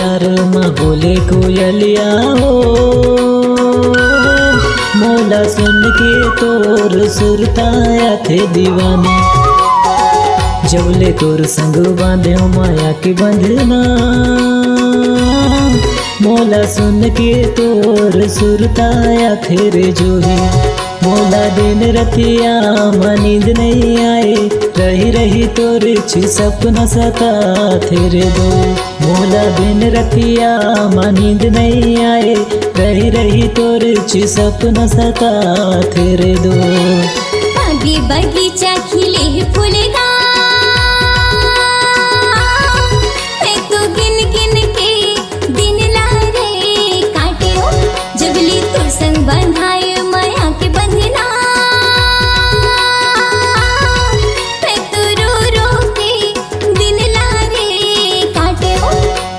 डार माँ बोले कोयलिया हो, मोला सुन के तोर सुरताया थे दीवानी। जबले तोर संग बांधे माया की बंधना, मोला सुन के तोर सुरताया थे रे जोही। मोला दिन रतिया माँ नींद नहीं आए, रही रही तोरे छी सपना सता तेरे दो। मोला दिन रतिया माँ नींद नहीं आए, रही रही तोरे छी सपना सता तेरे दो। आगे बगीचा खिले फूलेगा, मैं तो गिन गिन के दिन ला रे काटे हो। जबली तोर संग बंधाए माया के बंधना, मैं तो रो रो के दिन ला रे काटे हो।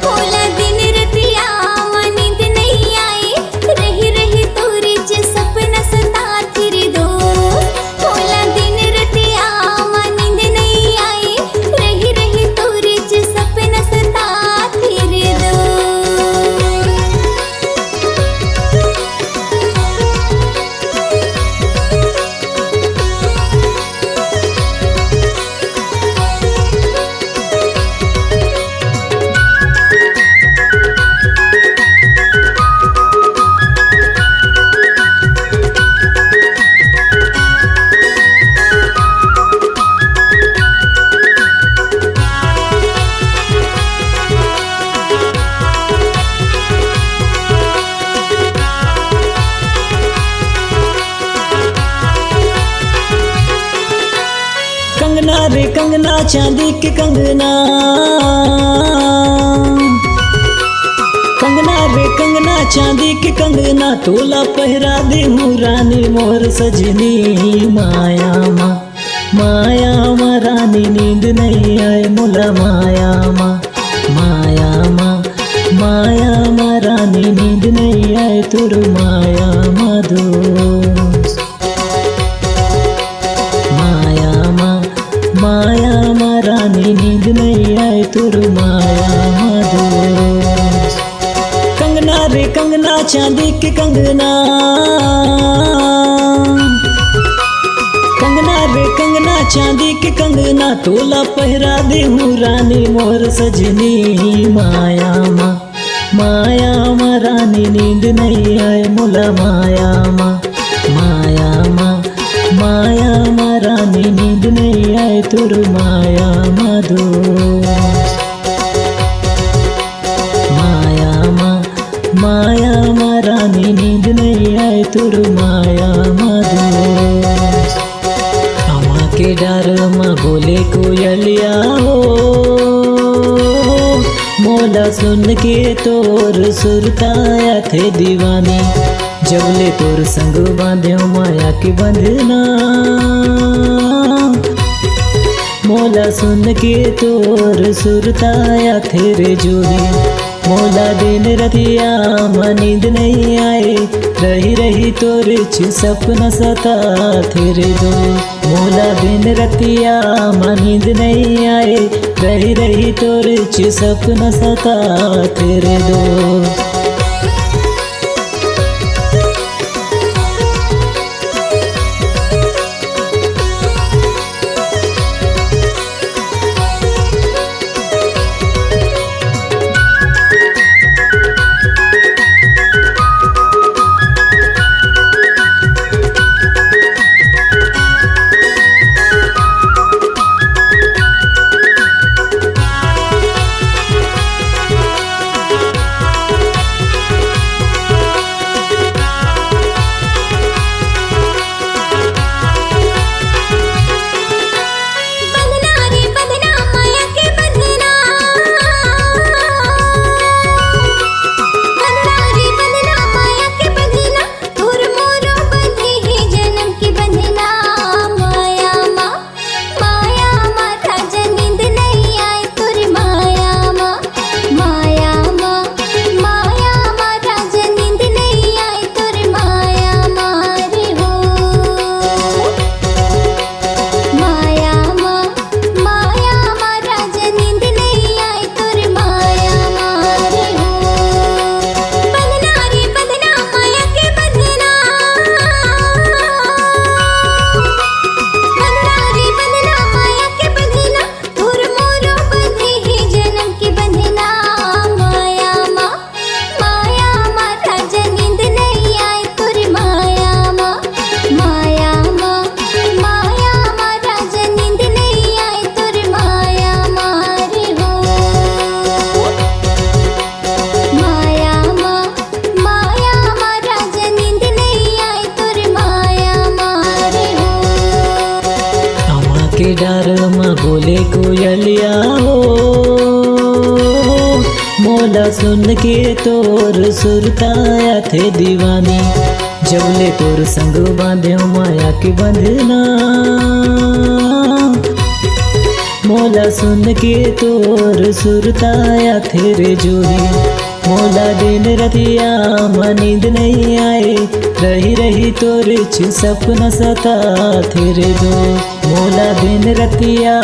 मोला दिन रतिया माँ नींद नहीं आए, रही रही तोरे जे सपना सता तेरे दो। मोला दिन रतिया माँ नींद नहीं आए, रही रही तोरे जे सपना सता तेरे दो। कंगना रे कंगना चांदी के कंगना, कंगना रे कंगना चांदी के कंगना, तोला पहरा दे हूँ रानी मोर सजनी। माया माँ माया माँ रानी नींद नहीं आए मोला माया माँ, माया माँ माया माँ रानी नींद नहीं आए तुर माया माँ दोस्त। माया माँ माया माँ रानी नींद नहीं आए तुर माया माँ दोस्त। कंगना रे कंगना चांदी के कंगना, कंगना रे कंगना चांदी के कंगना, तोला पहरा दे हूँ रानी मोर सजनी। माया माँ माया माँ रानी नींद नहीं आए मोला माया माँ, माया माँ माया माँ रानी नींद नहीं आए तुर माया माँ दोस्त। माया माँ माया माँ रानी नींद नहीं आए तुर माया माँ दोस्त। अम्मा के डर माँ बोले कोयलिया हो, मोला सुन के तोर सुरताया थे दीवानी। जबले तोर संग बांधे माया की बंधना, मोला सुन के तोर सुरताया थे रे जोही। मोला दिन रतिया माँ नींद नहीं आए, रही रही तोरे छी सपना सता तेरे दो। मोला दिन रतिया माँ नींद नहीं आए, रही रही तोरे छी सपना सता तेरे दो। मोला सुन के तोर सुरताया थे दीवानी, जबले तोर संग बांधे माया के बंधना। मोला सुन के तोर सुरताया थे जोड़ी, मोला दिन रतिया नींद नहीं आए, रही रही तोर सपना सता तेरे दो। मोला दिन रतिया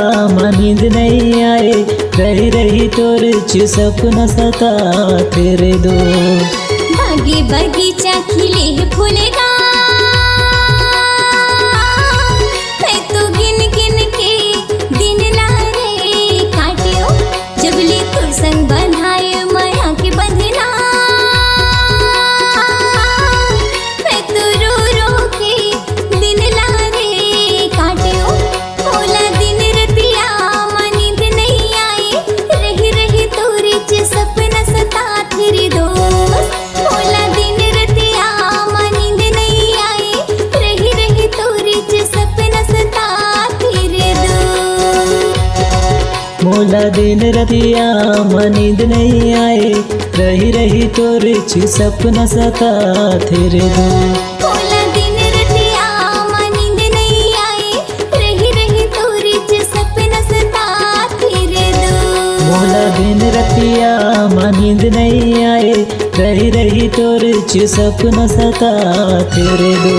नींद नहीं आए, रही रही तोर सपना सता तेरे दो। बागी बगीचा खिले फूलेगा, मैं तो गिन गिन के दिन लारे काटियो, जबले तोर संग बंधाए माया के बंधना। मैं तो रो रो के दिन लारे काटियो, मोला दिन रतिया नींद नहीं आए, रही रही तोरे सपना सता तेरे दो। मोला दिन रतिया नींद नहीं आए, रही रही तोरे सपना सता तेरे दो। मोला दिन रतिया नींद नहीं आए, रही रही तोर सपना सता तेरे दो। मोला दिन रतिया नींद नहीं आए, रही रही तोरे सपना सता तेरे दो। मोला दिन रतिया नींद नहीं आए, रही रही तोर सपना सता तेरे दो।